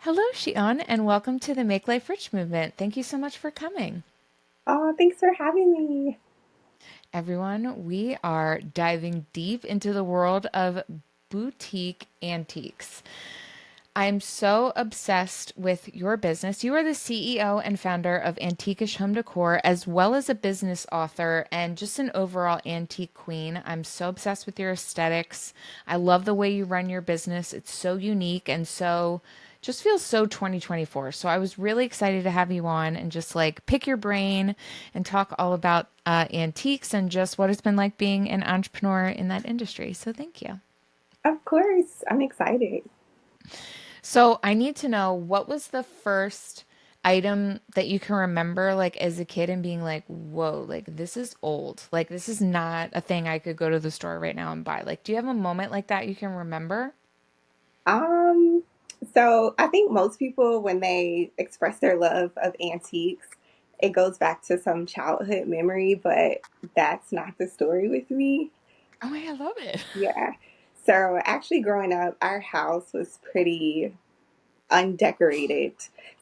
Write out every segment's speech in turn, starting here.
Hello, Xian, and welcome to the Make Life Rich movement. Thank you so much for coming. Oh, thanks for having me. Everyone, we are diving deep into the world of boutique antiques. I'm so obsessed with your business. You are the CEO and founder of Antiquish Home Decor, as well as a business author and just an overall antique queen. I'm so obsessed with your aesthetics. I love the way you run your business. It's so unique and so just feels so 2024. So I was really excited to have you on and just like pick your brain and talk all about antiques and just what it's been like being an entrepreneur in that industry. So thank you. Of course, I'm excited. So I need to know what was the first item that you can remember like as a kid and being like, whoa, like this is old. Like this is not a thing I could go to the store right now and buy. Like, do you have a moment like that you can remember? Um, so I think most people, when they express their love of antiques, it goes back to some childhood memory, but that's not the story with me. Oh my, I love it. Yeah. So actually, growing up, our house was pretty undecorated.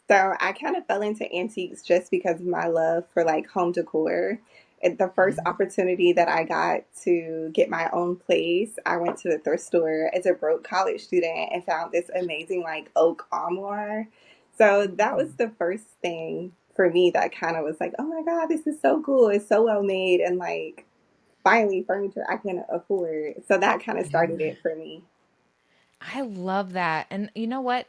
So I kind of fell into antiques just because of my love for like home decor. The first opportunity that I got to get my own place, I went to the thrift store as a broke college student and found this amazing like oak armoire. So that was the first thing for me that kind of was like, oh my God, this is so cool. It's so well made and like finally furniture I can afford. So that kind of started Yeah. it for me. I love that. And you know what?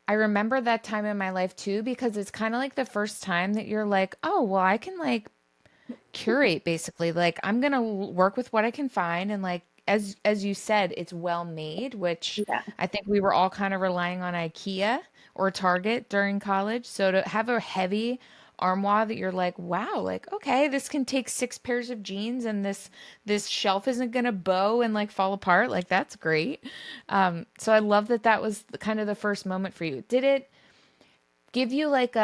I remember that time in my life too, because it's kind of like the first time that you're like, oh, well, I can like curate basically. Like I'm gonna work with what I can find and like as you said, it's well made, which Yeah. I think we were all kind of relying on IKEA or Target during college. So to have a heavy armoire that you're like, wow, like okay, this can take six pairs of jeans and this shelf isn't gonna bow and like fall apart. Like that's great. So I love that that was kind of the first moment for you. Did it give you like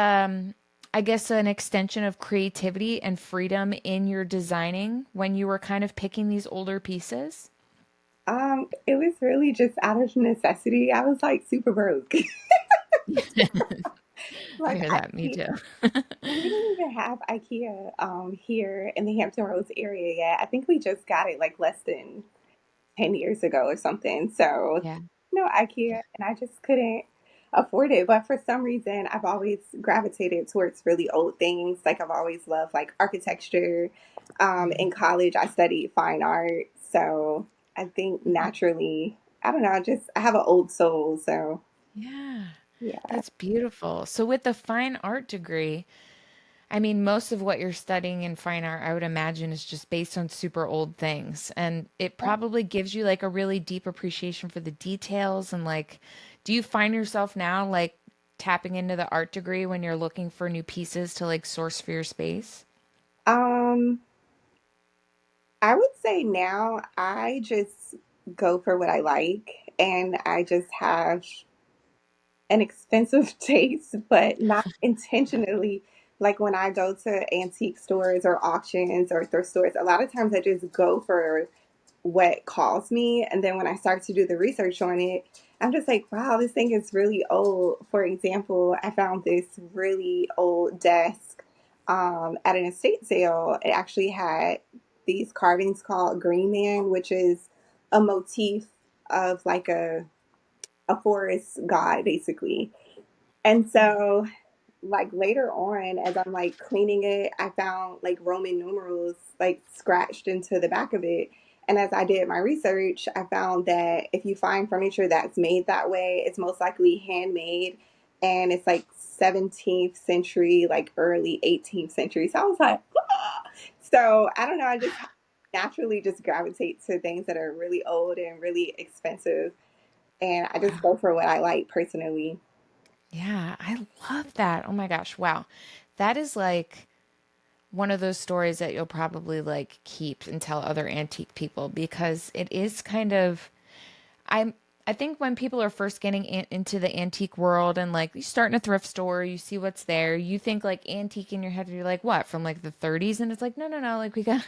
I guess an extension of creativity and freedom in your designing when you were kind of picking these older pieces? It was really just out of necessity. I was like super broke. I Like hear that, me IKEA, too. we didn't even have IKEA here in the Hampton Roads area yet. I think we just got it like less than 10 years ago or something. So, Yeah. no Yeah. IKEA, and I just couldn't afford it. But for some reason, I've always gravitated towards really old things. Like I've always loved like architecture. In college, I studied fine art, so I think Mhm. naturally, I don't know, just I have an old soul. So Yeah. yeah. That's beautiful. So with the fine art degree, I mean, most of what you're studying in fine art, I would imagine, is just based on super old things. And it probably gives you like a really deep appreciation for the details. And like, do you find yourself now like tapping into the art degree when you're looking for new pieces to like source for your space? Um, I would say now I just go for what I like and I just have an expensive taste, but not intentionally. Like when I go to antique stores or auctions or thrift stores, a lot of times I just go for what calls me. And then when I start to do the research on it, I'm just like, wow, this thing is really old. For example, I found this really old desk at an estate sale. It actually had these carvings called Green Man, which is a motif of like a forest god, basically. And so, like later on, as I'm like cleaning it, I found like Roman numerals like scratched into the back of it. And as I did my research, I found that if you find furniture that's made that way, it's most likely handmade and it's like 17th century, like early 18th century. So I was like, ah! So I don't know, I just naturally just gravitate to things that are really old and really expensive. And I just Wow. go for what I like personally. Yeah, I love that. Oh my gosh. Wow. That is like one of those stories that you'll probably like keep and tell other antique people because it is kind of I'm I think when people are first getting into the antique world and like you start in a thrift store, you see what's there, you think like antique in your head, you're like, what, from like the 30s? And it's like, no, no, no, like we got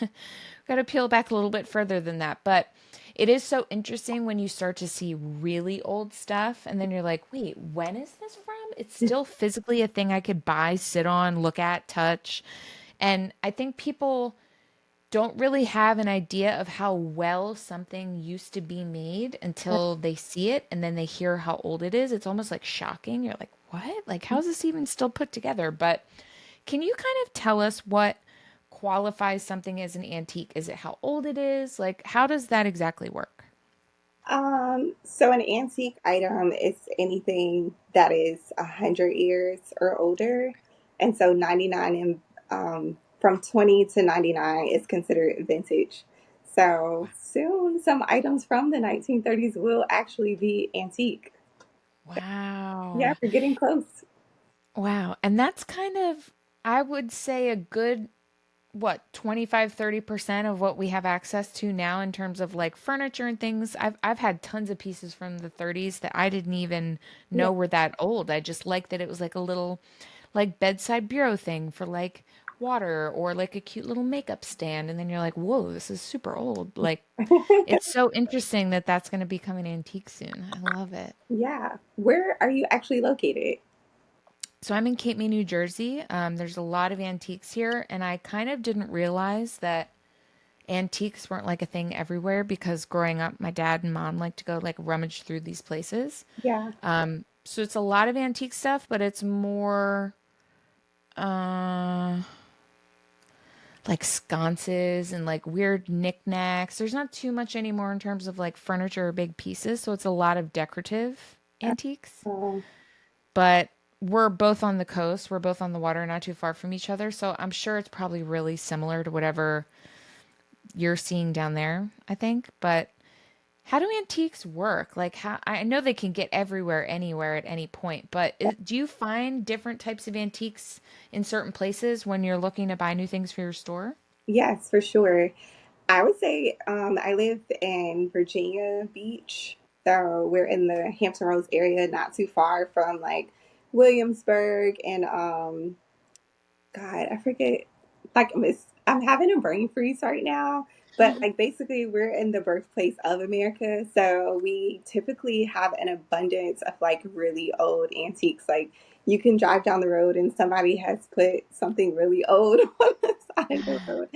got to peel back a little bit further than that. But it is so interesting when you start to see really old stuff and then you're like, wait, when is this from? It's still physically a thing I could buy, sit on, look at, touch. And I think people don't really have an idea of how well something used to be made until they see it and then they hear how old it is. It's almost like shocking. You're like, what? Like, how's this even still put together? But can you kind of tell us what qualifies something as an antique? Is it how old it is? Like, how does that exactly work? So an antique item is anything that is 100 years or older, and so 99 and from 20 to 99 is considered vintage. So soon, some items from the 1930s will actually be antique. Yeah, Wow. we're getting close. Wow. And that's kind of, I would say, a good what 25-30% of what we have access to now in terms of like furniture and things. I've had tons of pieces from the 30s that I didn't even Yeah, know were that old. I just liked that it was like a little like bedside bureau thing for like water or like a cute little makeup stand and then you're like, "Whoa, this is super old." Like it's so interesting that that's going to become an antique soon. I love it. yeah. Where are you actually located? So I'm in Cape May, New Jersey. There's a lot of antiques here, and I kind of didn't realize that antiques weren't like a thing everywhere because growing up, my dad and mom like to go like rummage through these places. Yeah. So it's a lot of antique stuff, but it's more uh like sconces and like weird knickknacks. There's not too much anymore in terms of like furniture or big pieces, so it's a lot of decorative antiques. Um, But we're both on the coast, we're both on the water, not too far from each other, so I'm sure it's probably really similar to whatever you're seeing down there, I think. But how do antiques work? Like how I know they can get everywhere, anywhere at any point, but do you find different types of antiques in certain places when you're looking to buy new things for your store? yes, for sure. I would say I live in Virginia Beach, so we're in the Hampton Roads area, not too far from like Williamsburg and God, I forget. Like I'm having a brain freeze right now, but like basically we're in the birthplace of America, so we typically have an abundance of like really old antiques. Like you can drive down the road and somebody has put something really old on the side of the road.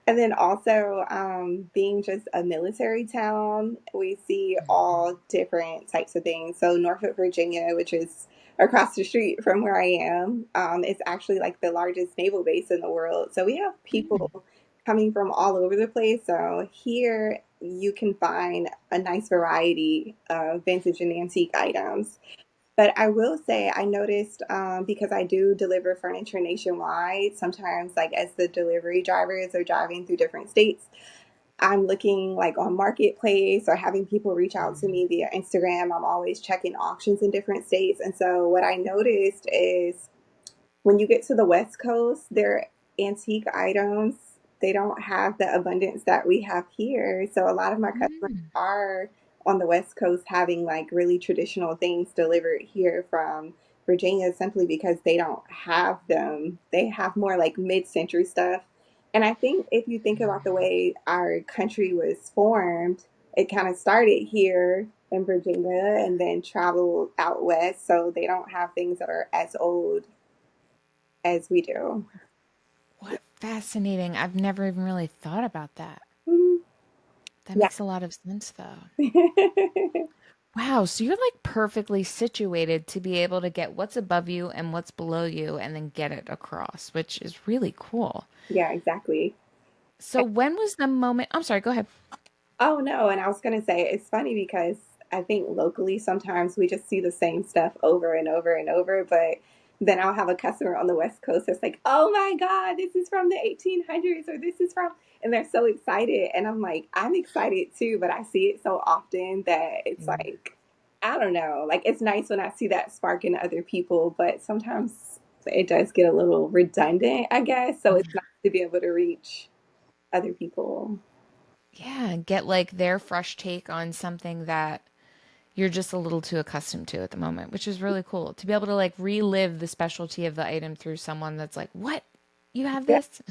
And then also, being just a military town, we see all different types of things. So Norfolk, Virginia, which is across the street from where I am, is actually like the largest naval base in the world. So we have Mm. people coming from all over the place. So here you can find a nice variety of vintage and antique items. But I will say, I noticed because I do deliver furniture nationwide, sometimes, like as the delivery drivers are driving through different states, I'm looking like on Marketplace or having people reach out to me via Instagram. I'm always checking auctions in different states. And so, what I noticed is when you get to the West Coast, their antique items, they don't have the abundance that we have here. So a lot of my customers Mm. are on the West Coast having like really traditional things delivered here from Virginia simply because they don't have them. They have more like mid-century stuff. And I think if you think about the way our country was formed, it kind of started here in Virginia and then traveled out west. So they don't have things that are as old as we do. What fascinating. I've never even really thought about that. Mhm. That Yeah. makes a lot of sense though. Wow, so you're like perfectly situated to be able to get what's above you and what's below you and then get it across, which is really cool. Yeah, exactly. So when was the moment? I'm sorry, go ahead. Oh no, and I was gonna say it's funny because I think locally sometimes we just see the same stuff over and over and over, but then I'll have a customer on the West Coast that's like, "Oh my God, this is from the 1800s," or "This is from," and they're so excited, and I'm like, I'm excited too, but I see it so often that it's like, I don't know, like it's nice when I see that spark in other people, but sometimes it does get a little redundant, I guess. So it's nice to be able to reach other people. Yeah, get like their fresh take on something that you're just a little too accustomed to at the moment, which is really cool to be able to like relive the specialty of the item through someone that's like, what? You have Yeah. this?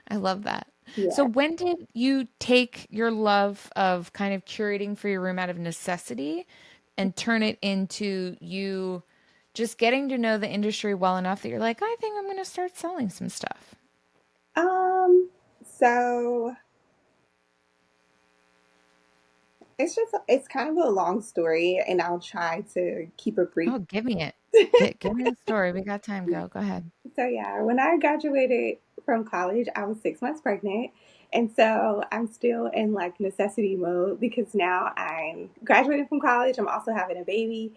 I love that. So Yeah. when did you take your love of kind of curating for your room out of necessity and turn it into you just getting to know the industry well enough that you're like, I think I'm going to start selling some stuff? So it's kind of a long story, and I'll try to keep it brief. Oh, give me it. Give me the story. We got time, girl. Go ahead. So yeah, when I graduated from college, I was 6 months pregnant. And so I'm still in like necessity mode because now I'm graduating from college. I'm also having a baby.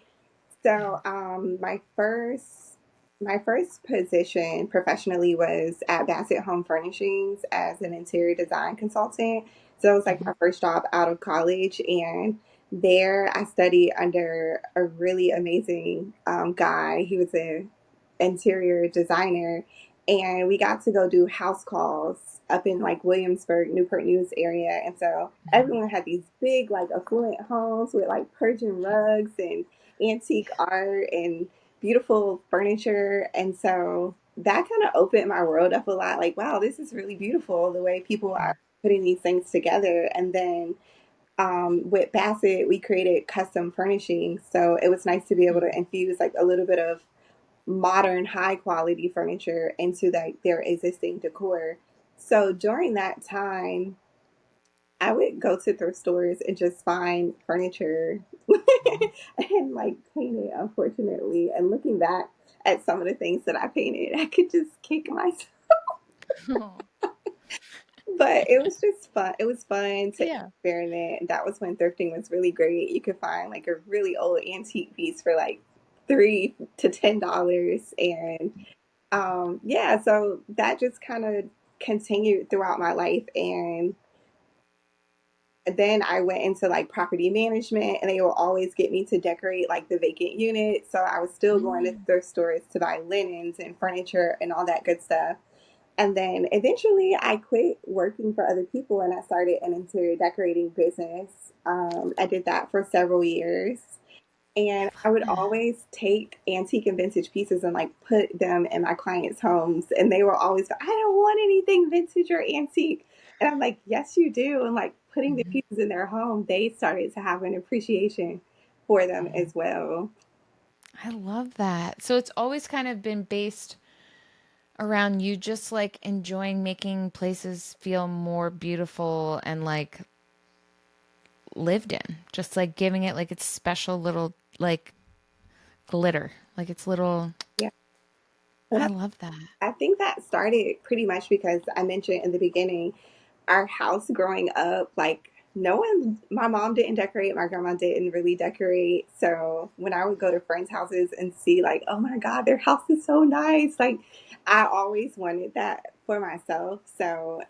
Yeah. So my first position professionally was at Bassett Home Furnishings as an interior design consultant. So it was like Hmm. my first job out of college, and there I studied under a really amazing guy. He was a interior designer, and we got to go do house calls up in like Williamsburg, Newport News area. And so Hmm. everyone had these big like affluent homes with like Persian rugs and antique art and beautiful furniture. And so that kind of opened my world up a lot. Like, wow, this is really beautiful the way people Yeah. are putting these things together. And then with Bassett, we created custom furnishings. So it was nice to be able to infuse like a little bit of modern, high quality furniture into their existing decor. So during that time, I would go to thrift stores and just find furniture and like paint it, unfortunately. And looking back at some of the things that I painted, I could just kick myself. Oh, But it was just fun. It was fun to yeah. experiment. That was when thrifting was really great. You could find like a really old antique piece for like $3 to $10. And yeah, so that just kind of continued throughout my life. And then I went into like property management, and they will always get me to decorate like the vacant unit. So I was still going to Mm. thrift stores to buy linens and furniture and all that good stuff. And then eventually I quit working for other people and I started an interior decorating business. I did that for several years. I And I love would that. always take antique and vintage pieces and like put them in my clients' homes. And they were always, I don't want anything vintage or antique. And I'm like, yes, you do. And like putting the Mhm. pieces in their home, they started to have an appreciation for them Mhm. as well. I love that. So it's always kind of been based around you just like enjoying making places feel more beautiful and like lived in, just like giving it like its special little like glitter, like its little. Yeah. And I love that. I think that started pretty much because I mentioned in the beginning, our house growing up, like no one, my mom didn't decorate, my grandma didn't really decorate. So when I would go to friends' houses and see, like, oh my God, their house is so nice, like I always wanted that for myself. So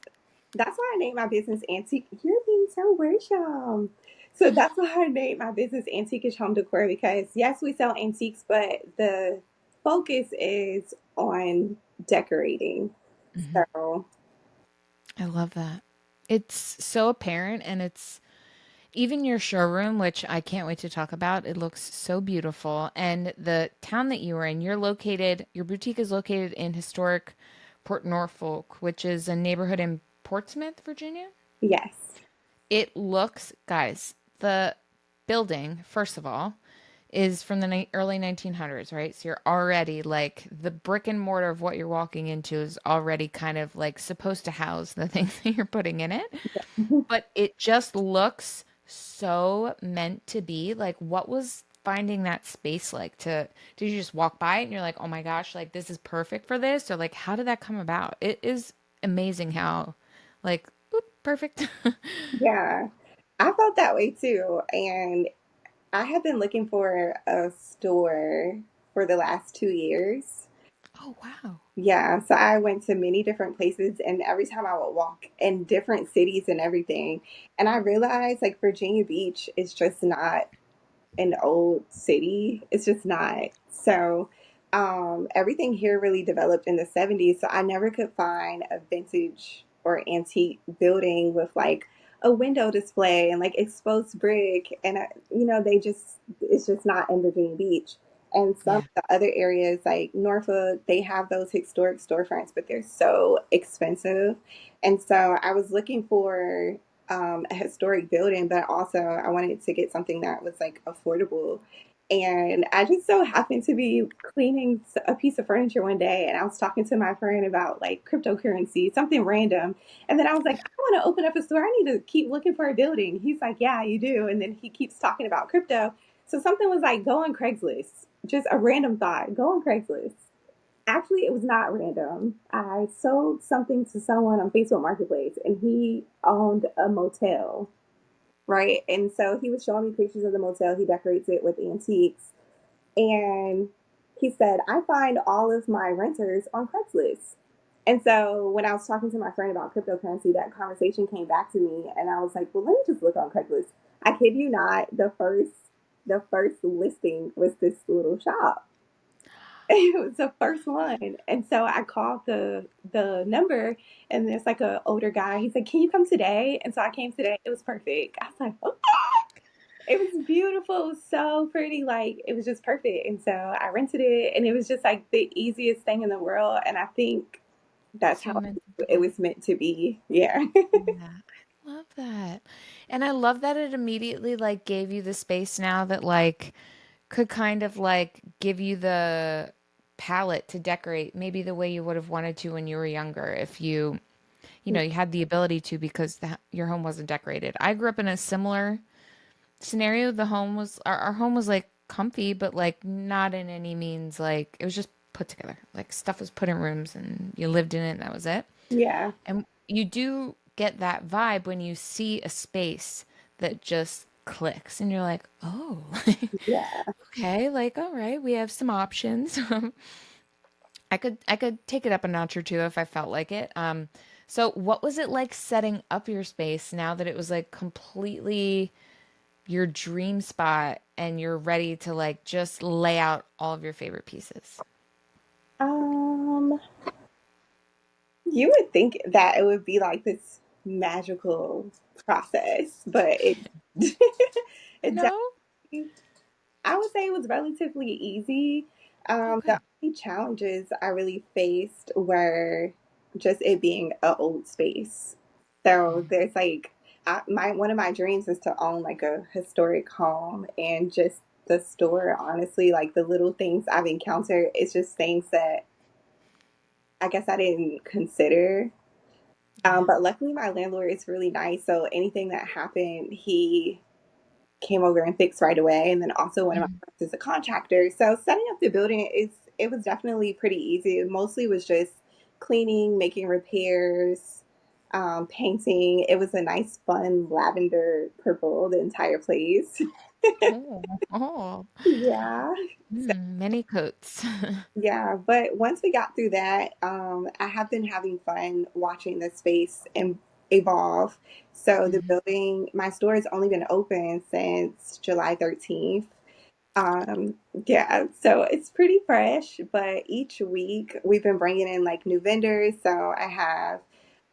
that's why I named my business Antique. You're being so worrisome. So that's why I named my business Antiquish Home Decor, because yes, we sell antiques, but the focus is on decorating. Mhm. So I love that. It's so apparent and it's even your showroom, which I can't wait to talk about. It looks so beautiful. And the town that you were in, your boutique is located in historic Port Norfolk, which is a neighborhood in Portsmouth, Virginia. yes. It looks, guys, the building, first of all, is from the early 1900s, right? So you're already like the brick and mortar of what you're walking into is already kind of like supposed to house the things that you're putting in it. But it just looks so meant to be. Like, what was finding that space like to did you just walk by it and you're like, oh my gosh, like this is perfect for this? Or like how did that come about? It is amazing how like oop, perfect. Yeah, I felt that way too. And I have been looking for a store for the last 2 years. Oh wow. Yeah, so I went to many different places, and every time I would walk in different cities and everything, and I realized like Virginia Beach is just not an old city. It's just not. So everything here really developed in the 70s. So I never could find a vintage or antique building with like a window display and like exposed brick, and it's just not in Virginia Beach. And some of Yeah. the other areas like Norfolk, they have those historic storefronts, but they're so expensive. And so I was looking for a historic building, but also I wanted to get something that was like affordable. And I just so happened to be cleaning a piece of furniture one day, and I was talking to my friend about like cryptocurrency, something random. And then I was like, I want to open up a store. I need to keep looking for a building. He's like, yeah, you do. And then he keeps talking about crypto. So something was like, go on Craigslist. Just a random thought. Go on Craigslist. Actually, it was not random. I sold something to someone on Facebook Marketplace, and he owned a motel, right? And so he was showing me pictures of the motel. He decorates it with antiques. And he said, I find all of my renters on Craigslist. And so when I was talking to my friend about cryptocurrency, that conversation came back to me, and I was like, well, let me just look on Craigslist. I kid you not, the first listing was this little shop. It was the first one. And so I called the number, and there's like a older guy. He said, can you come today? And so I came today. It was perfect. I was like, oh, it was beautiful. It was so pretty. Like, it was just perfect. And so I rented it, and it was just like the easiest thing in the world. And I think that's how So meant to it be. was meant to be. Yeah. Yeah, I love that. And I love that it immediately like gave you the space now that like could kind of like give you the palette to decorate maybe the way you would have wanted to when you were younger if you had the ability to because your home wasn't decorated. I grew up in a similar scenario. The home was our home was like comfy, but like not in any means like it was just put together. Like stuff was put in rooms and you lived in it and that was it. Yeah. And you do get that vibe when you see a space that just clicks and you're like, oh, Yeah. okay, like all right, we have some options. I could take it up a notch or two if I felt like it. So what was it like setting up your space now that it was like completely your dream spot and you're ready to like just lay out all of your favorite pieces? Um, you would think that it would be like this magical process, but it No? definitely, I would say it was relatively easy. The Okay. only challenges I really faced were just it being an old space. So there's like my one of my dreams is to own like a historic home, and just the store, honestly, like the little things I've encountered, it's just things that I guess I didn't consider. Yeah. But luckily my landlord is really nice, so anything that happened, he came over and fixed right away. And then also one of my Mhm. friends is a contractor. So setting up the building it was definitely pretty easy. It mostly was just cleaning, making repairs, painting. It was a nice, fun lavender purple, the entire place. Oh, oh. Yeah. Many coats. Yeah, but once we got through that, I have been having fun watching the space and evolve. So the Mhm. building, my store has only been open since July 13th. Um, yeah, so it's pretty fresh, but each week we've been bringing in like new vendors. So I have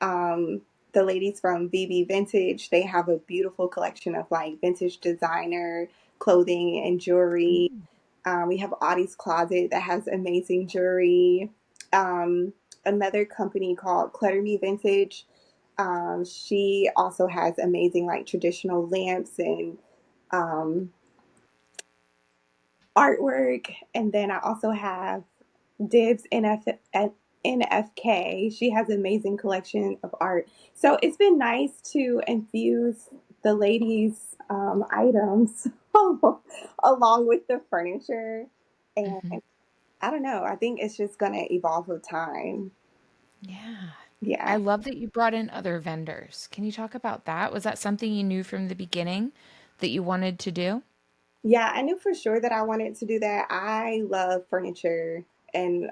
um, the ladies from VB Vintage. They have a beautiful collection of like vintage designer clothing and jewelry. Ooh. We have Audie's Closet that has amazing jewelry. Um, Another company called Clutter Me Vintage. She also has amazing like traditional lamps and um, artwork. And then I also have Dibs NFK. She has an amazing collection of art. So it's been nice to infuse the ladies' items along with the furniture. And Mhm. I don't know. I think it's just going to evolve with time. Yeah. I Yeah. love that you brought in other vendors. Can you talk about that? Was that something you knew from the beginning that you wanted to do? Yeah, I knew for sure that I wanted to do that. I love furniture and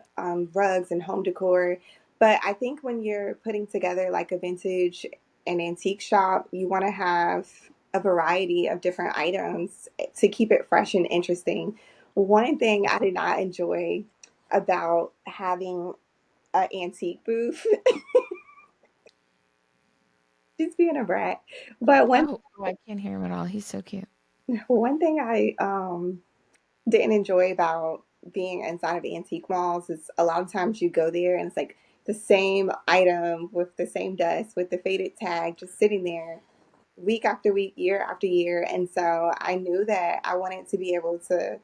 rugs and home decor. But I think when you're putting together like a vintage and antique shop, you want to have a variety of different items to keep it fresh and interesting. One thing I did not enjoy about having an antique booth She's being a brat. But Oh, I can't hear him at all. He's so cute. one thing I didn't enjoy about being inside of antique malls is a lot of times you go there and it's like the same item with the same dust with the faded tag just sitting there week after week, year after year. And so I knew that I wanted to be able to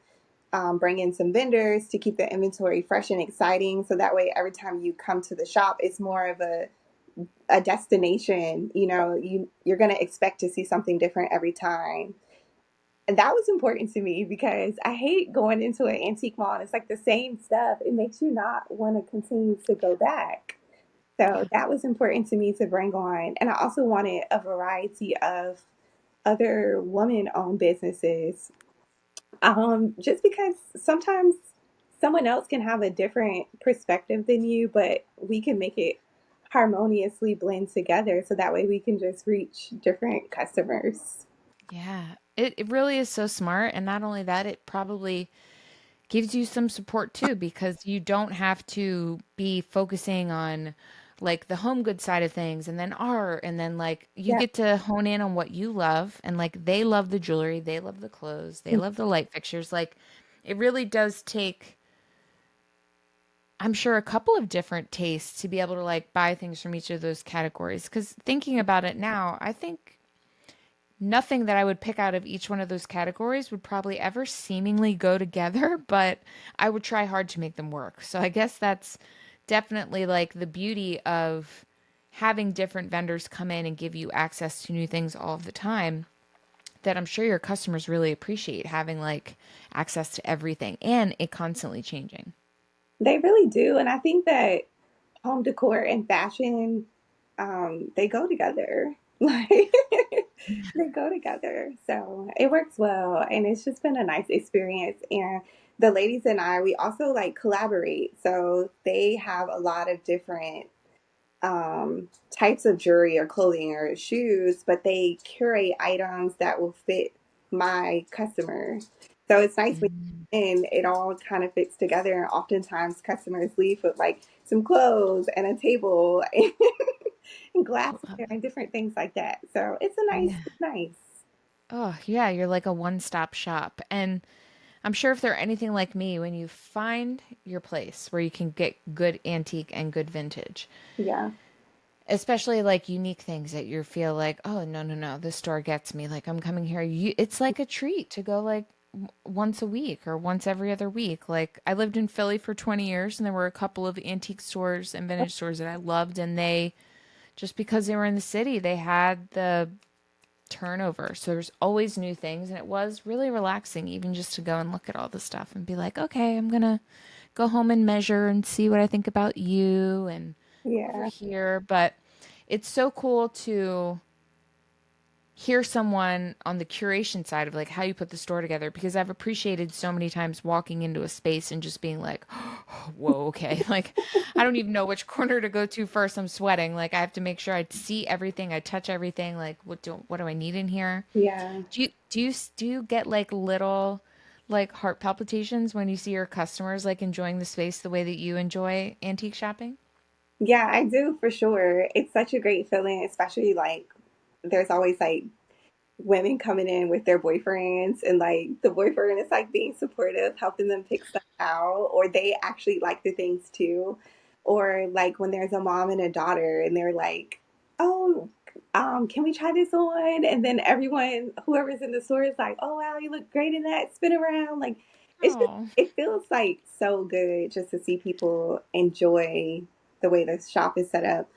bring in some vendors to keep the inventory fresh and exciting. So that way, every time you come to the shop, it's more of a destination. You know, you're going to expect to see something different every time. And that was important to me because I hate going into an antique mall and it's like the same stuff. It makes you not want to continue to go back. So Yeah. that was important to me to bring on. And I also wanted a variety of other woman owned businesses. Just because sometimes someone else can have a different perspective than you, but we can make it harmoniously blend together so that way we can just reach different customers. Yeah. It really is so smart. And not only that, it probably gives you some support too, because you don't have to be focusing on like the home good side of things and then art. And then like you Yeah. get to hone in on what you love. And like they love the jewelry, they love the clothes, they love the light fixtures. Like it really does take, I'm sure, a couple of different tastes to be able to like buy things from each of those categories. Because thinking about it now, I think nothing that I would pick out of each one of those categories would probably ever seemingly go together, but I would try hard to make them work. So I guess that's definitely like the beauty of having different vendors come in and give you access to new things all of the time, that I'm sure your customers really appreciate having like access to everything and it constantly changing. They really do. And I think that home decor and fashion, they go together. Like they go together. So it works well. And it's just been a nice experience. And the ladies and I, we also like collaborate. So they have a lot of different types of jewelry or clothing or shoes, but they curate items that will fit my customer. So it's nice when Mm, and it all kind of fits together. And oftentimes customers leave with like some clothes and a table and I love glassware it. and different things like that. So Yeah. it's nice. Oh, yeah, you're like a one-stop shop. And I'm sure if they're anything like me, when you find your place where you can get good antique and good vintage, Yeah. especially like unique things that you feel like, oh, no, no, no, this store gets me. Like I'm coming here. It's like a treat to go like once a week or once every other week. Like I lived in Philly for 20 years and there were a couple of antique stores and vintage stores that I loved. And they, just because they were in the city, they had the turnover. So there's always new things. And it was really relaxing, even just to go and look at all the stuff and be like, okay, I'm going to go home and measure and see what I think about you and over Yeah. here. But it's so cool to hear someone on the curation side of like how you put the store together, because I've appreciated so many times walking into a space and just being like, whoa, okay. Like I don't even know which corner to go to first. I'm sweating. Like I have to make sure I see everything, I touch everything. Like what do I need in here? Yeah. Do you get like little like heart palpitations when you see your customers like enjoying the space the way that you enjoy antique shopping? Yeah, I do for sure. It's such a great feeling, especially like there's always like women coming in with their boyfriends and like the boyfriend is like being supportive, helping them pick stuff out, or they actually like the things too. Or like when there's a mom and a daughter and they're like, oh, can we try this on? And then everyone, whoever's in the store is like, oh wow, you look great in that, spin around. Like it's just Oh. it feels like so good just to see people enjoy the way the shop is set up.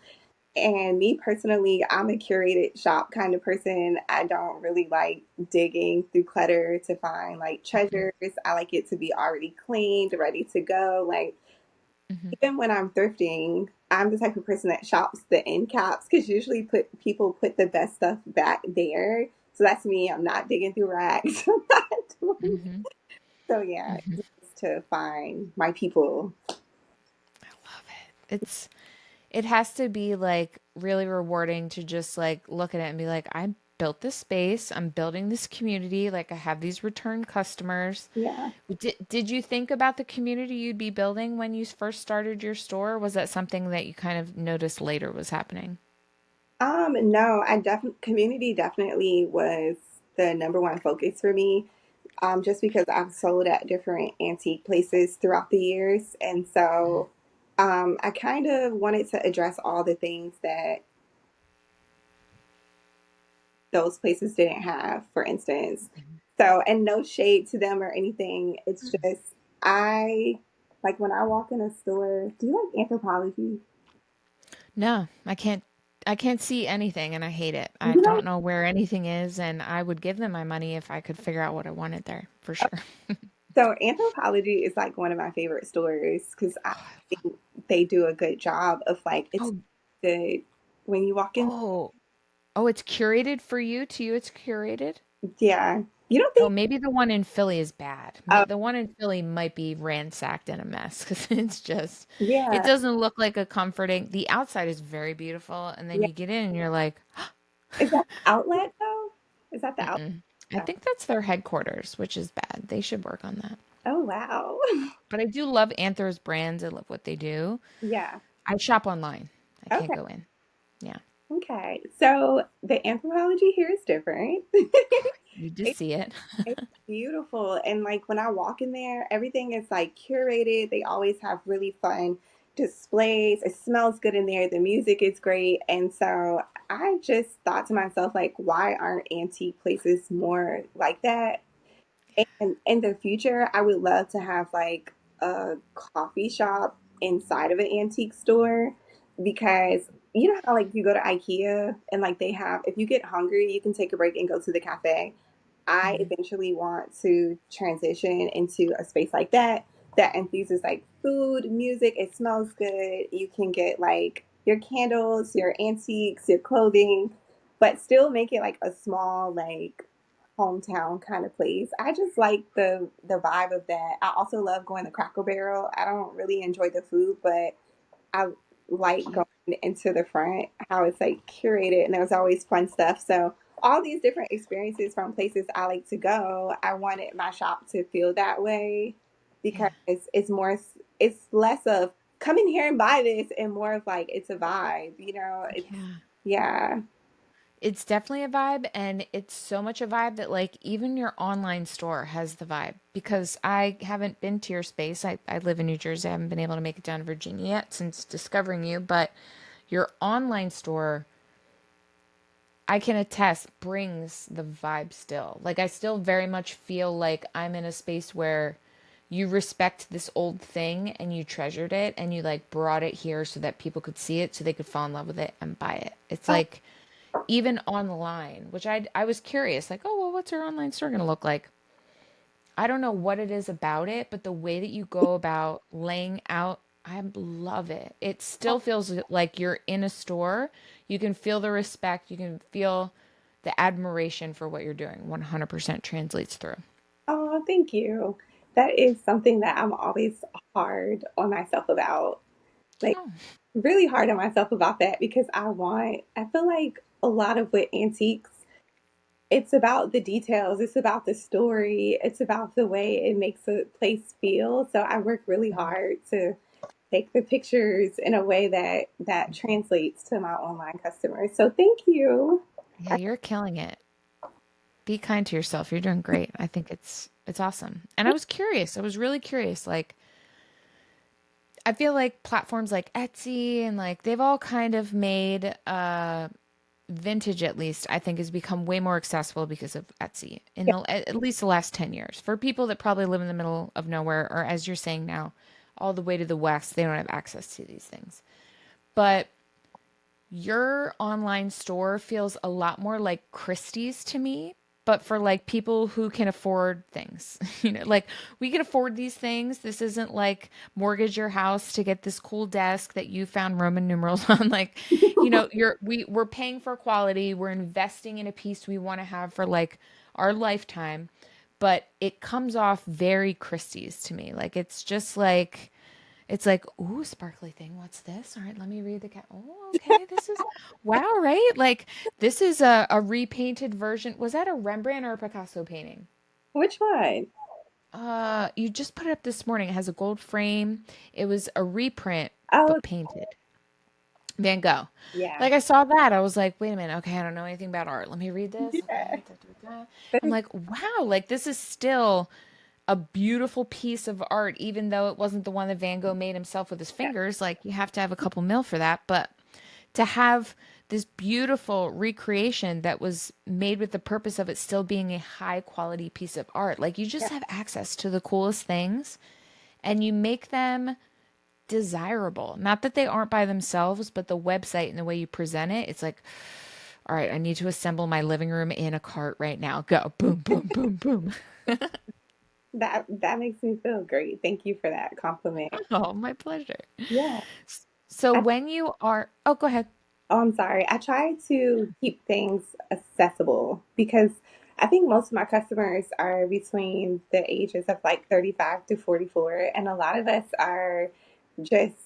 And me personally, I'm a curated shop kind of person. I don't really like digging through clutter to find like treasures. I like it to be already cleaned, ready to go. Like, Hmm. even when I'm thrifting, I'm the type of person that shops the end caps because usually people put the best stuff back there. So that's me. I'm not digging through racks. I'm not doing. Hmm. So yeah, Hmm. just to find my people. I love it. It has to be like really rewarding to just like look at it and be like, I built this space, I'm building this community, like I have these return customers. Yeah. Did you think about the community you'd be building when you first started your store? Or was that something that you kind of noticed later was happening? No, I definitely community definitely was the number one focus for me. Just because I've sold at different antique places throughout the years, and so I kind of wanted to address all the things that those places didn't have, for instance. So, and no shade to them or anything. It's just I like when I walk in a store. Do you like anthropology? No, I can't see anything and I hate it. I You know, don't know where anything is and I would give them my money if I could figure out what I wanted there, for sure. so anthropology is like one of my favorite stores because I think they do a good job of like it's Oh, good when you walk in. oh, oh, it's curated for you. To you, it's curated. Yeah, you don't Oh, think? maybe the one in Philly is bad. Oh, The one in Philly might be ransacked and a mess because it's just, it yeah, doesn't look like a comforting. The outside is very beautiful, and then yeah. you get in and you're like, Is that the outlet though? Is that the outlet? mm-mm. I think that's their headquarters, which is bad. They should work on that. Oh wow. But I do love Anthro's brands. I love what they do. Yeah. I shop online. I can't Okay. go in. Yeah, Okay. So the anthropology here is different. you just It, see it. it's beautiful. And like when I walk in there, everything is like curated. They always have really fun displays. It smells good in there. The music is great. And so I just thought to myself, like, why aren't antique places more like that? And in the future, I would love to have like a coffee shop inside of an antique store because you know how like you go to IKEA and like they have if you get hungry, you can take a break and go to the cafe. I Mhm. eventually want to transition into a space like that that infuses like food, music, it smells good. You can get like your candles, your antiques, your clothing, but still make it like a small like hometown kind of place. I just like the vibe of that. I also love going to Cracker Barrel. I don't really enjoy the food, but I like Cute. going into the front, how it's like curated and there's always fun stuff. So all these different experiences from places I like to go, I wanted my shop to feel that way because Yeah. it's more it's less of come in here and buy this and more of like it's a vibe, it's Yeah. yeah. It's definitely a vibe, and it's so much a vibe that like even your online store has the vibe. Because I haven't been to your space. I live in New Jersey. I haven't been able to make it down to Virginia yet since discovering you, but your online store, I can attest, brings the vibe still. Like I still very much feel like I'm in a space where you respect this old thing and you treasured it and you like brought it here so that people could see it so they could fall in love with it and buy it. It's Oh, like even online, which I was curious, like, oh well, what's our online store gonna look like? I don't know what it is about it, but the way that you go about laying out, I love it. It still feels like you're in a store. You can feel the respect, you can feel the admiration for what you're doing. 100% translates through. oh, thank you. That is something that I'm always hard on myself about. Like Oh, really hard on myself about that because I feel like a lot of with antiques, it's about the details, it's about the story, it's about the way it makes a place feel. So I work really hard to take the pictures in a way that translates to my online customers. So thank you. yeah, you're killing it. Be kind to yourself. You're doing great. I think it's awesome. And I was curious. I was really curious. Like I feel like platforms like Etsy and like they've all kind of made vintage at least I think has become way more accessible because of Etsy in Yeah. the at least the last 10 years. For people that probably live in the middle of nowhere or as you're saying now, all the way to the west, they don't have access to these things. But your online store feels a lot more like Christie's to me, but for like people who can afford things. Like we can afford these things. This isn't like mortgage your house to get this cool desk that you found Roman numerals on. Like, we're paying for quality. We're investing in a piece we want to have for like our lifetime, but it comes off very Christie's to me. Like it's like, ooh, sparkly thing. What's this? All right, let me read the cat. Oh, okay. This is wow, right? Like this is a repainted version. Was that a Rembrandt or a Picasso painting? Which one? You just put it up this morning. It has a gold frame. It was a reprint, Oh, but painted. Van Gogh. Yeah. Like I saw that, I was like, wait a minute, okay, I don't know anything about art. Let me read this. Yeah. Okay, da, da, da. But I'm like, wow, like this is still a beautiful piece of art, even though it wasn't the one that Van Gogh made himself with his yeah. fingers. Like you have to have a couple mil for that, but to have this beautiful recreation that was made with the purpose of it still being a high quality piece of art, like you just Yeah. have access to the coolest things and you make them desirable. Not that they aren't by themselves, but the website and the way you present it, it's like, all right, I need to assemble my living room in a cart right now. Go. Boom, boom, boom, boom. That makes me feel great. Thank you for that compliment. Oh, my pleasure. Yeah. So I, when you are, oh, go ahead. oh, I'm sorry. I try to keep things accessible because I think most of my customers are between the ages of like 35 to 44, and a lot of us are just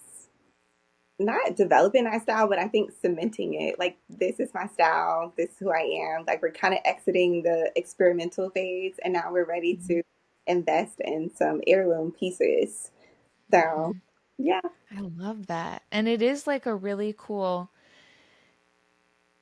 not developing our style, but I think cementing it. Like, this is my style, this is who I am. Like, we're kind of exiting the experimental phase, and now we're ready to invest in some heirloom pieces. So, yeah, I love that. And it is like a really cool,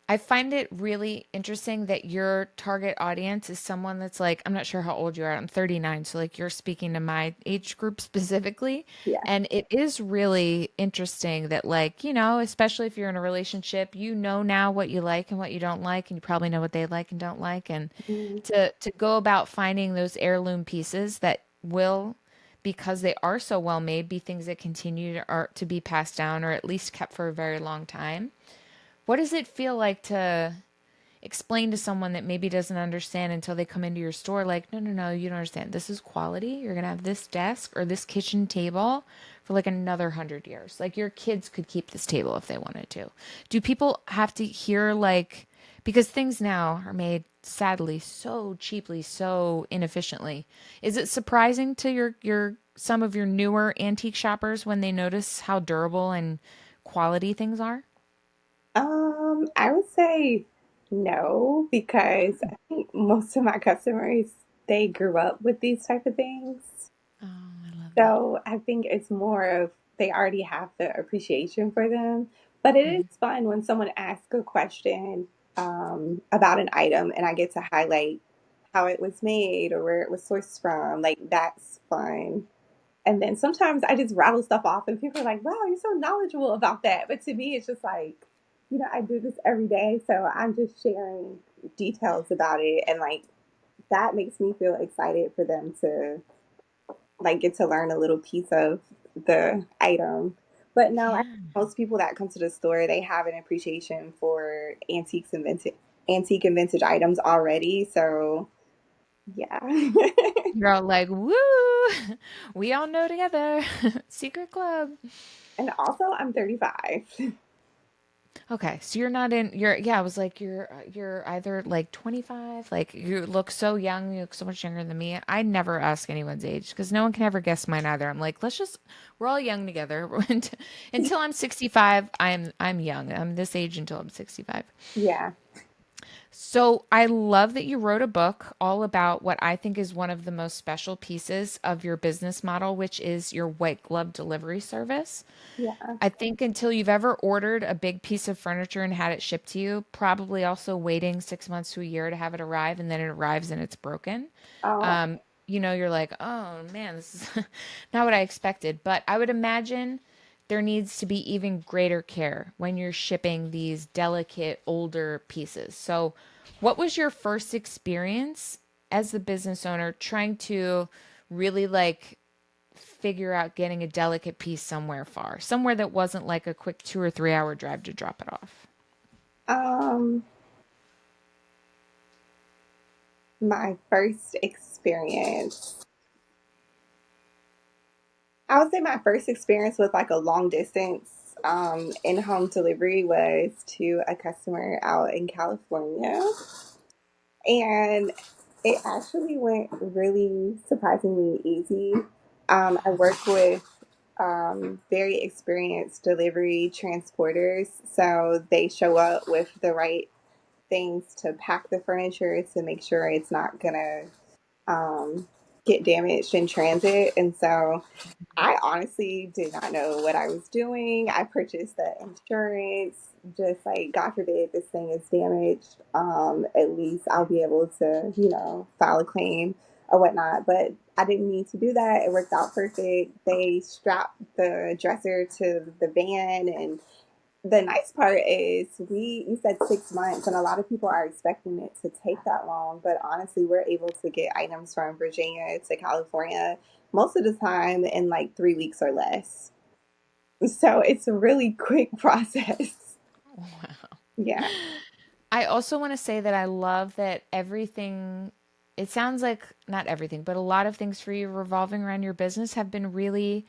I find it really interesting that your target audience is someone that's like, I'm not sure how old you are. I'm 39. So, like, you're speaking to my age group specifically. yeah. And it is really interesting that, like, especially if you're in a relationship, you know now what you like and what you don't like. And you probably know what they like and don't like. And Mm, to go about finding those heirloom pieces that will, because they are so well made, be things that continue to be passed down or at least kept for a very long time. What does it feel like to explain to someone that maybe doesn't understand until they come into your store, like, no, no, no, you don't understand. This is quality. You're going to have this desk or this kitchen table for like another 100 years. Like your kids could keep this table if they wanted to. Do people have to hear like, because things now are made sadly so cheaply, so inefficiently. Is it surprising to your some of your newer antique shoppers when they notice how durable and quality things are? I would say no, because I think most of my customers, they grew up with these type of things. Oh, I love that. So I think it's more of they already have the appreciation for them. But it is Mhm. fun when someone asks a question about an item and I get to highlight how it was made or where it was sourced from. Like, that's fun. And then sometimes I just rattle stuff off and people are like, wow, you're so knowledgeable about that. But to me, it's just like, I do this every day. So I'm just sharing details about it. And like, that makes me feel excited for them to like get to learn a little piece of the item. But no, I think Yeah. most people that come to the store, they have an appreciation for antique and vintage items already. So yeah. You're all like, woo, we all know together. Secret club. And also I'm 35. Okay, so you're not in, yeah, I was like, you're either like 25, like you look so young, you look so much younger than me. I never ask anyone's age because no one can ever guess mine either. I'm like, we're all young together. Until I'm 65, I'm young. I'm this age until I'm 65. Yeah. So I love that you wrote a book all about what I think is one of the most special pieces of your business model, which is your white glove delivery service. Yeah. I think until you've ever ordered a big piece of furniture and had it shipped to you, probably also waiting 6 months to a year to have it arrive, and then it arrives and it's broken. Oh, Um, you're like, oh man, this is not what I expected. But I would imagine there needs to be even greater care when you're shipping these delicate, older pieces. So, what was your first experience as the business owner trying to really like figure out getting a delicate piece somewhere far, somewhere that wasn't like a quick 2 or 3 hour drive to drop it off? um, my first experience. I would say my first experience with like a long distance in-home delivery was to a customer out in California. And it actually went really surprisingly easy. I work with very experienced delivery transporters, so they show up with the right things to pack the furniture to make sure it's not gonna get damaged in transit. And so I honestly did not know what I was doing. I purchased the insurance, just like, God forbid this thing is damaged. At least I'll be able to, file a claim or whatnot. But I didn't need to do that. It worked out perfect. They strapped the dresser to the van, and the nice part is you said 6 months, and a lot of people are expecting it to take that long, but honestly we're able to get items from Virginia to California most of the time in like 3 weeks or less. So it's a really quick process. Wow. Yeah. I also want to say that I love that it sounds like not everything, but a lot of things for you revolving around your business have been really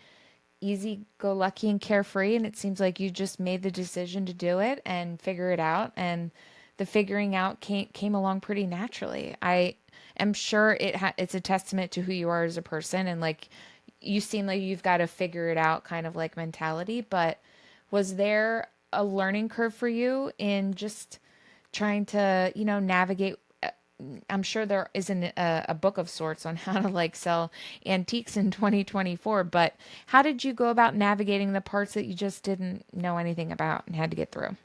easy go lucky and carefree. And it seems like you just made the decision to do it and figure it out. And the figuring out came along pretty naturally. I am sure it's a testament to who you are as a person. And like, you seem like you've got to figure it out kind of like mentality. But was there a learning curve for you in just trying to, navigate? I'm sure there isn't a book of sorts on how to like sell antiques in 2024, but how did you go about navigating the parts that you just didn't know anything about and had to get through?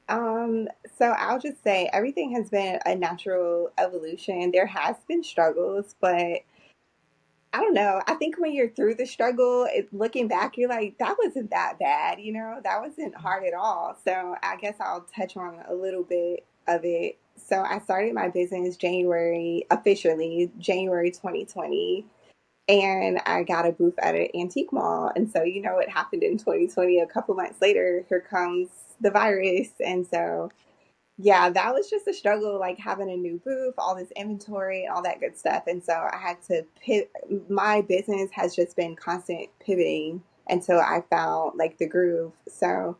Um, so I'll just say everything has been a natural evolution. There has been struggles, but I don't know. I think when you're through the struggle, looking back, you're like, that wasn't that bad, that wasn't hard at all. So I guess I'll touch on a little bit of it. So I started my business officially January 2020, and I got a booth at an antique mall. And so, what happened in 2020, a couple months later, here comes the virus. And so yeah, that was just a struggle, like having a new booth, all this inventory, all that good stuff. And so I had to pivot. My business has just been constant pivoting until I found like the groove. So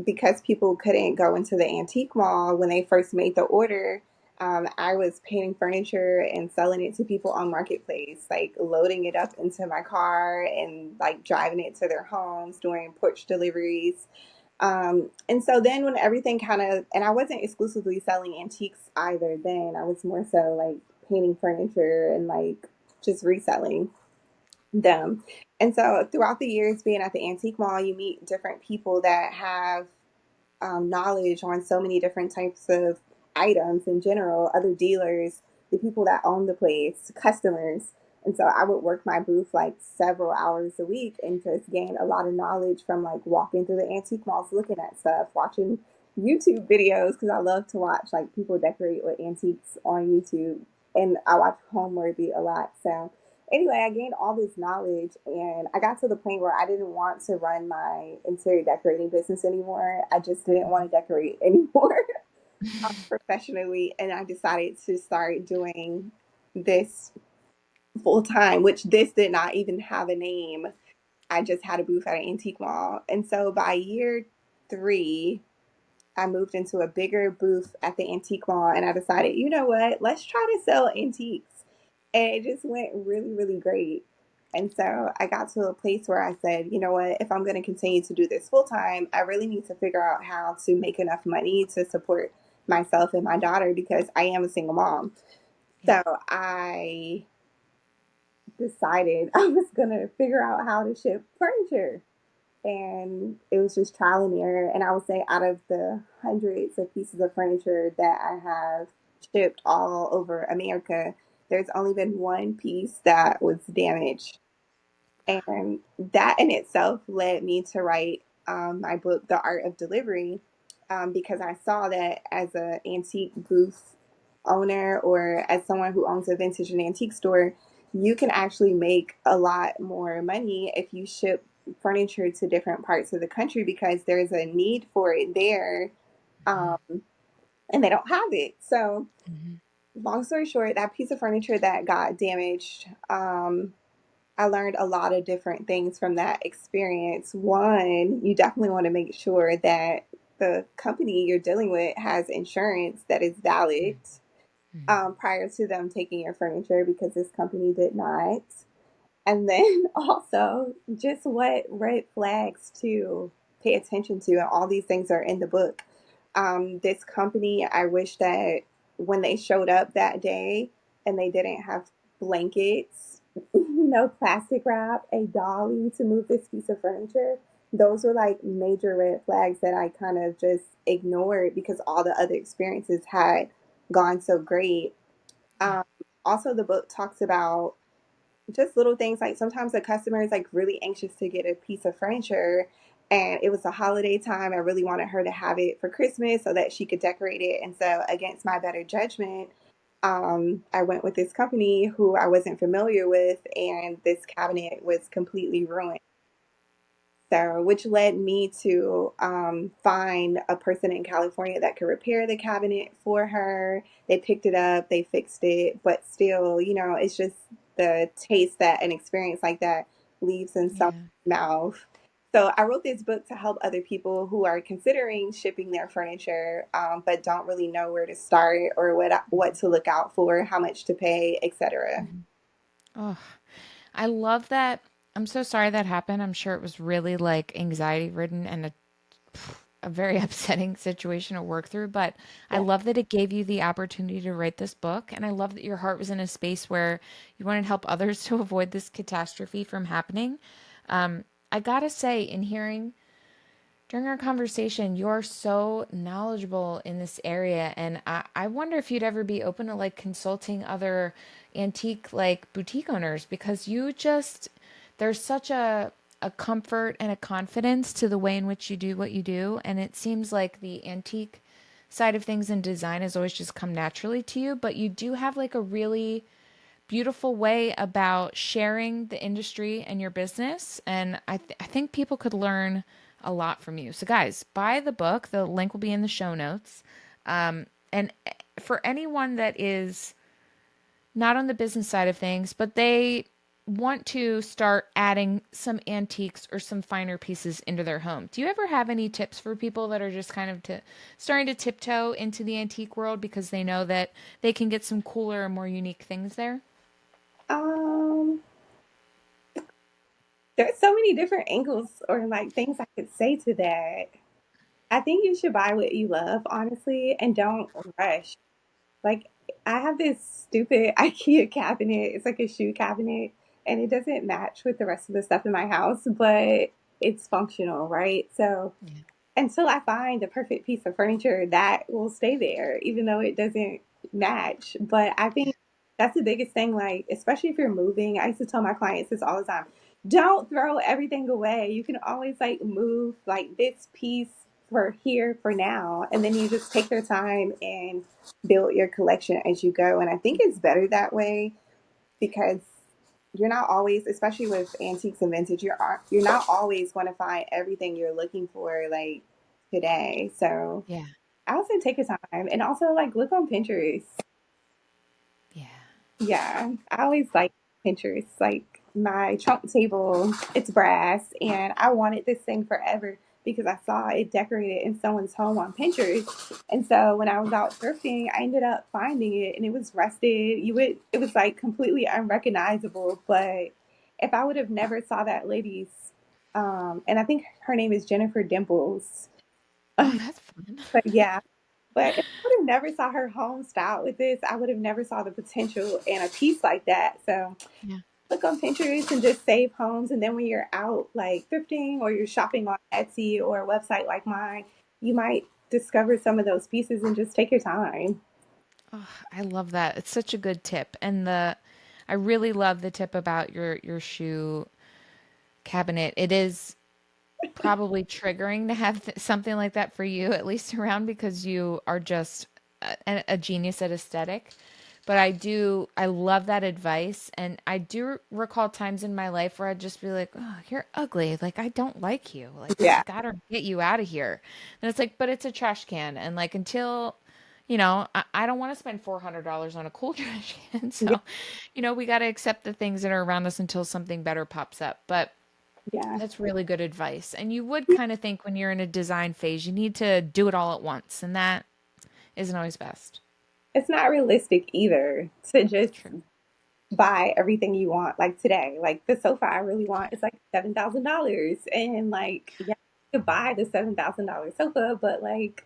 because people couldn't go into the antique mall when they first made the order, I was painting furniture and selling it to people on Marketplace, like loading it up into my car and like driving it to their homes, doing porch deliveries. And so then when everything and I wasn't exclusively selling antiques either then, I was more so like painting furniture and like just reselling them. And so throughout the years being at the antique mall, you meet different people that have knowledge on so many different types of items in general, other dealers, the people that own the place, customers. And so I would work my booth like several hours a week and just gain a lot of knowledge from like walking through the antique malls, looking at stuff, watching YouTube videos, because I love to watch like people decorate with antiques on YouTube. And I watch Homeworthy a lot. So anyway, I gained all this knowledge, and I got to the point where I didn't want to run my interior decorating business anymore. I just didn't want to decorate anymore professionally, and I decided to start doing this full time, which this did not even have a name. I just had a booth at an antique mall. And so by year 3, I moved into a bigger booth at the antique mall, and I decided, you know what, let's try to sell antiques. And it just went really, really great. And so I got to a place where I said, you know what, if I'm going to continue to do this full time, I really need to figure out how to make enough money to support myself and my daughter, because I am a single mom. Yeah. So I decided I was going to figure out how to ship furniture, and it was just trial and error. And I would say out of the hundreds of pieces of furniture that I have shipped all over America, there's only been one piece that was damaged. And that in itself led me to write my book, The Art of Delivery, because I saw that as an antique booth owner, or as someone who owns a vintage and antique store, you can actually make a lot more money if you ship furniture to different parts of the country, because there's a need for it there, Mm-hmm. um, and they don't have it. So, Mm-hmm. long story short, that piece of furniture that got damaged, I learned a lot of different things from that experience. One, you definitely want to make sure that the company you're dealing with has insurance that is valid Mm-hmm. prior to them taking your furniture, because this company did not. And then also just what red flags to pay attention to. And all these things are in the book. This company, I wish that when they showed up that day and they didn't have blankets no plastic wrap, a dolly to move this piece of furniture. Those were like major red flags that I kind of just ignored because all the other experiences had gone so great. Yeah. Um, Also, the book talks about just little things like sometimes a customer is like really anxious to get a piece of furniture and it was a holiday time. I really wanted her to have it for Christmas so that she could decorate it. And so, against my better judgment, I went with this company who I wasn't familiar with, and this cabinet was completely ruined. So, which led me to find a person in California that could repair the cabinet for her. They picked it up, they fixed it, but still, it's just the taste that an experience like that leaves in someone's Yeah. mouth. So, I wrote this book to help other people who are considering shipping their furniture, but don't really know where to start or what to look out for, how much to pay, etc. Mhm. Oh, I love that. I'm so sorry that happened. I'm sure it was really like anxiety ridden and a very upsetting situation to work through, but I Yeah. love that it gave you the opportunity to write this book. And I love that your heart was in a space where you wanted to help others to avoid this catastrophe from happening. I gotta say, in hearing during our conversation, you're so knowledgeable in this area. And I wonder if you'd ever be open to like consulting other antique like boutique owners because there's such a comfort and a confidence to the way in which you do what you do. And it seems like the antique side of things and design has always just come naturally to you, but you do have like a really beautiful way about sharing the industry and your business. And I think people could learn a lot from you. So, guys, buy the book. The link will be in the show notes. And for anyone that is not on the business side of things, but they want to start adding some antiques or some finer pieces into their home. Do you ever have any tips for people that are just kind of starting to tiptoe into the antique world because they know that they can get some cooler and more unique things there? Um, there's so many different angles or like things I could say to that. I think you should buy what you love, honestly, and don't rush. Like, I have this stupid IKEA cabinet. It's like a shoe cabinet, and it doesn't match with the rest of the stuff in my house, but it's functional, right? So, Yeah. until I find the perfect piece of furniture that will stay there, even though it doesn't match. But I think that's the biggest thing, like, especially if you're moving. I used to tell my clients this all the time. Don't throw everything away. You can always like move like this piece for here for now. And then you just take your time and build your collection as you go. And I think it's better that way because you're not always, especially with antiques and vintage, you're not always going to find everything you're looking for like today. So Yeah. I would say take your time and also like look on Pinterest. Yeah. Yeah, I always like Pinterest. Like my trunk table, it's brass, and I wanted this thing forever because I saw it decorated in someone's home on Pinterest. And so when I was out thrifting, I ended up finding it, and it was rusted. It was like completely unrecognizable. But if I would have never saw that lady's, and I think her name is Jennifer Dimples. Oh, that's fun. But yeah, but if I would have never saw her home styled with this, I would have never saw the potential in a piece like that. So Yeah. look on Pinterest and just save homes. And then when you're out like thrifting or you're shopping on Etsy or a website like mine, you might discover some of those pieces and just take your time. Oh, I love that. It's such a good tip. I really love the tip about your shoe cabinet. It is probably triggering to have something like that for you, at least around because you are just a genius at aesthetic. But I love that advice. And I do recall times in my life where I'd just be like, oh, you're ugly. Like, I don't like you. Like, I Yeah, gotta get you out of here. And it's like, but it's a trash can. And like, until, I don't want to spend $400 on a cool trash can. yeah, So, we got to accept the things that are around us until something better pops up. But yeah. that's really good advice. And you would kind of think when you're in a design phase, you need to do it all at once, and that isn't always best. It's not realistic either to just True. buy everything you want like today. Like the sofa I really want is like $7,000. And like, yeah, you could buy the $7,000 sofa, but like,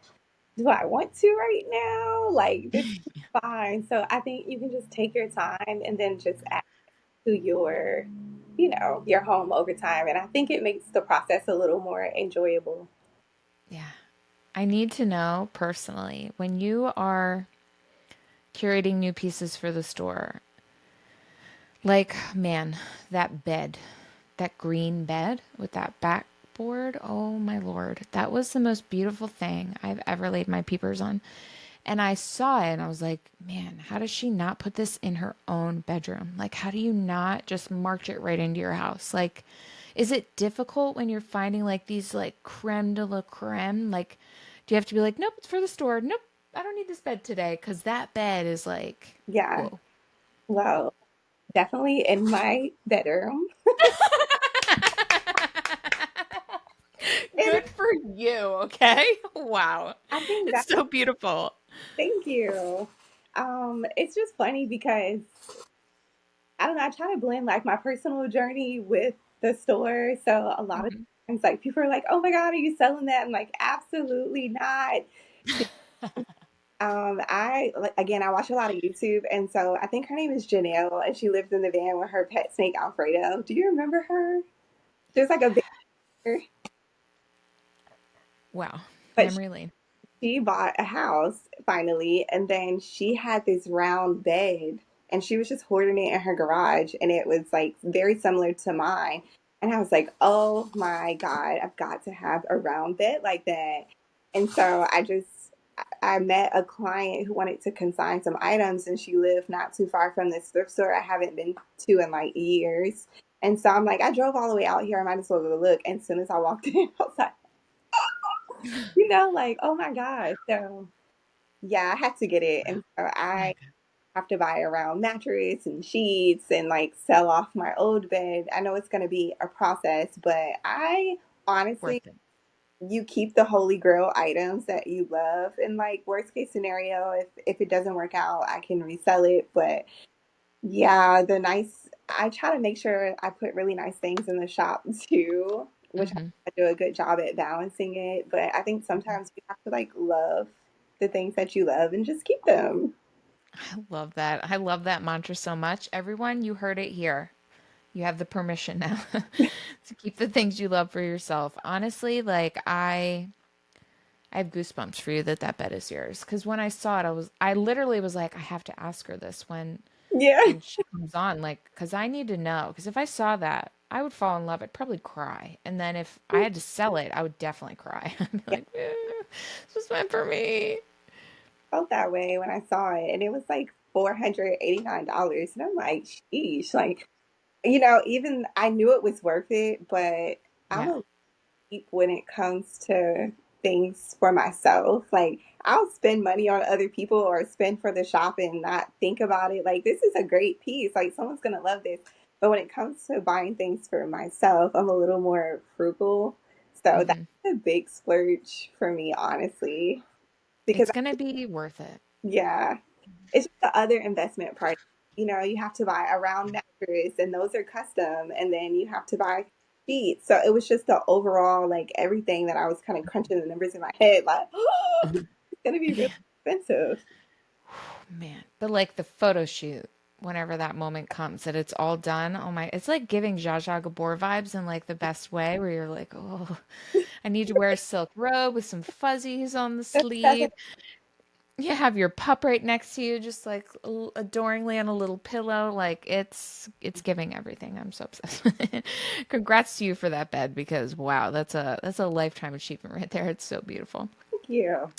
do I want to right now? Like, this is fine. So I think you can just take your time and then just act. to your home over time. And I think it makes the process a little more enjoyable. Yeah. I need to know personally when you are curating new pieces for the store, like, man, that bed, that green bed with that backboard. Oh my Lord. That was the most beautiful thing I've ever laid my peepers on. And I saw it and I was like, man, how does she not put this in her own bedroom? Like, how do you not just march it right into your house? Like, is it difficult when you're finding like these like creme de la creme? Like, do you have to be like, nope, it's for the store. Nope, I don't need this bed today. Cause that bed is like, Yeah. whoa. Well, definitely in my bedroom. And Good for you. Okay. Wow. I think It's that, so beautiful. thank you. It's just funny because I don't know, I try to blend like my personal journey with the store. So a lot of Mhm. times like people are like, "Oh my God, are you selling that?" I'm like, absolutely not. I like again, I watch a lot of YouTube, and so I think her name is Janelle, and she lives in the van with her pet snake Alfredo. Do you remember her? She's like a bear, Wow. but Memory lane. she bought a house finally, and then she had this round bed, and she was just hoarding it in her garage, and it was like very similar to mine. And I was like, oh my God, I've got to have a round bed like that. And so I met a client who wanted to consign some items, and she lived not too far from this thrift store I haven't been to in like years. And so I'm like, I drove all the way out here. I might as well go look. And as soon as I walked in, I was like, like, oh my God. So yeah, I had to get it. And so I My God. have to buy around mattress and sheets and like sell off my old bed. I know it's going to be a process, but I honestly, Worth it. you keep the holy grail items that you love. And like worst case scenario, if it doesn't work out, I can resell it. But yeah, I try to make sure I put really nice things in the shop too, which Hmm. I do a good job at balancing it. But I think sometimes you have to like love the things that you love and just keep them. I love that. I love that mantra so much. Everyone, you heard it here. You have the permission now to keep the things you love for yourself. Honestly, I have goosebumps for you that that bed is yours. Because when I saw it, I literally was like, I have to ask her this Yeah. when she comes on, like, because I need to know. Because if I saw that, I would fall in love. I'd probably cry. And then if I had to sell it, I would definitely cry. I'd be Yeah, like, this was meant for me. I felt that way when I saw it, and it was like $489, and I'm like, sheesh, like even I knew it was worth it, but I'm Yeah. a leap when it comes to things for myself. Like I'll spend money on other people or spend for the shop and not think about it. Like this is a great piece. Like someone's gonna love this. But when it comes to buying things for myself, I'm a little more frugal. So that's Hmm. a big splurge for me, honestly. Because It's going to be worth it. yeah, it's just the other investment part. You have to buy a round mattress, and those are custom, and then you have to buy sheets. So it was just the overall, like everything that I was kind of crunching the numbers in my head, like, oh, it's gonna be really expensive. Man, but like the photo shoot, whenever that moment comes that it's all done, oh my, it's like giving Zsa Zsa Gabor vibes in like the best way, where you're like, oh, I need to wear a silk robe with some fuzzies on the That's sleeve. You have your pup right next to you, just like adoringly on a little pillow. Like it's giving everything. I'm so obsessed with it. Congrats to you for that bed because wow, that's a lifetime achievement right there. It's so beautiful. thank you.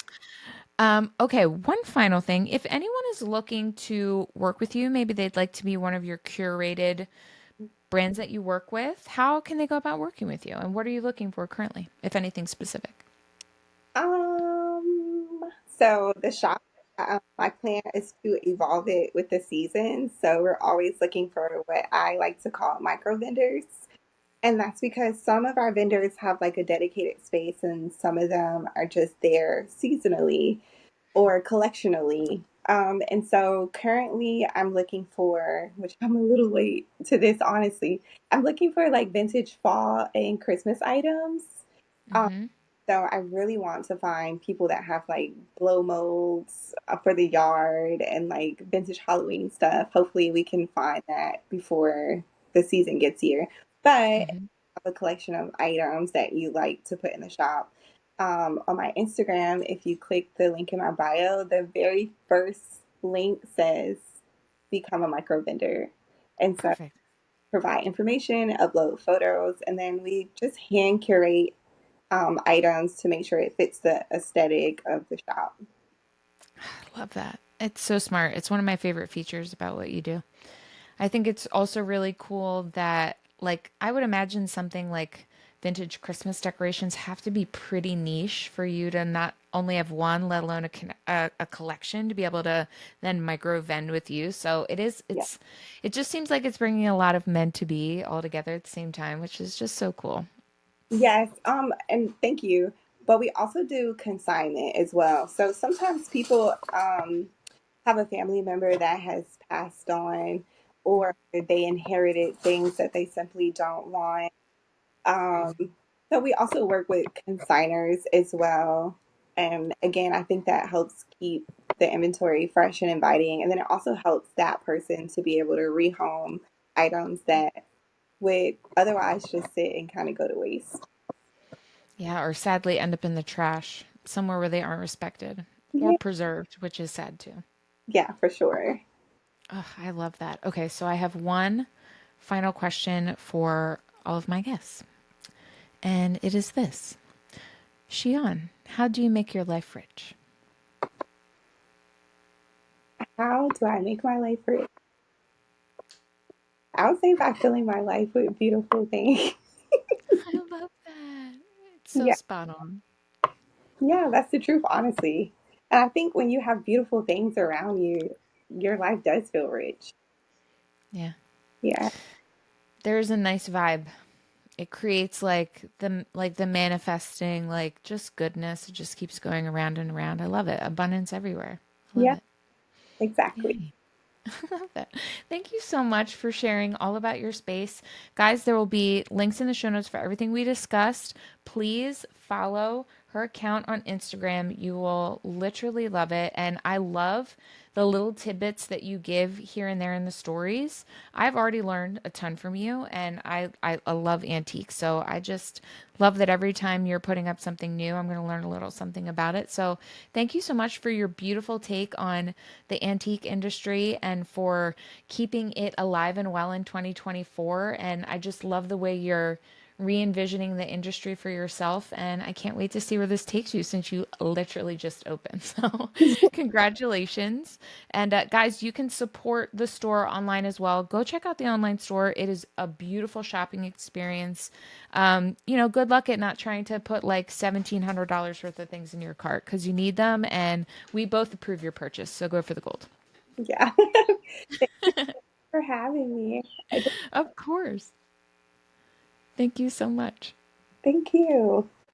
Okay, one final thing. If anyone is looking to work with you, maybe they'd like to be one of your curated brands that you work with, how can they go about working with you? And what are you looking for currently, if anything specific? So the shop, my plan is to evolve it with the seasons. So we're always looking for what I like to call micro vendors. And that's because some of our vendors have like a dedicated space and some of them are just there seasonally or collectionally. And so currently I'm looking for, which I'm a little late to this, honestly, I'm looking for like vintage fall and Christmas items. Um, Mm-hmm. So I really want to find people that have like blow molds for the yard and like vintage Halloween stuff. Hopefully we can find that before the season gets here. But Hmm. a collection of items that you like to put in the shop. On my Instagram, if you click the link in my bio, the very first link says become a micro vendor. And so Perfect. provide information, upload photos, and then we just hand curate items to make sure it fits the aesthetic of the shop. I love that. It's so smart. It's one of my favorite features about what you do. I think it's also really cool that, like, I would imagine something like vintage Christmas decorations have to be pretty niche for you to not only have one, let alone a collection to be able to then micro vend with you. So Yeah. it just seems like it's bringing a lot of men to be all together at the same time, which is just so cool. Yes, and thank you. But we also do consignment as well. So sometimes people have a family member that has passed on or they inherited things that they simply don't want. Um, so we also work with consigners as well. And again, I think that helps keep the inventory fresh and inviting. And then it also helps that person to be able to rehome items that would otherwise just sit and kind of go to waste. Yeah, or sadly end up in the trash somewhere where they aren't respected or Yeah, preserved, which is sad too. yeah, for sure. Oh, I love that. Okay, so I have one final question for all of my guests, and it is this: Xian, how do you make your life rich? How do I make my life rich? I would say by filling my life with beautiful things. I love that. It's so Yeah, spot on. yeah, that's the truth, honestly. And I think when you have beautiful things around you, your life does feel rich. Yeah. Yeah, There's a nice vibe. It creates like the manifesting, like just goodness. It just keeps going around and around. I love it. Abundance everywhere. I love yeah, it. exactly. Yay. Love that. Thank you so much for sharing all about your space. Guys, there will be links in the show notes for everything we discussed. Please follow her account on Instagram. You will literally love it. And I love the little tidbits that you give here and there in the stories. I've already learned a ton from you, and I love antiques. So I just love that every time you're putting up something new, I'm going to learn a little something about it. So thank you so much for your beautiful take on the antique industry and for keeping it alive and well in 2024. And I just love the way you're re-envisioning the industry for yourself, and I can't wait to see where this takes you since you literally just opened. So congratulations. And guys, you can support the store online as well. Go check out the online store. It is a beautiful shopping experience. Good luck at not trying to put like $1,700 worth of things in your cart because you need them, and we both approve your purchase, so go for the gold. Yeah. Thank you for having me. Of course. Thank you so much. Thank you.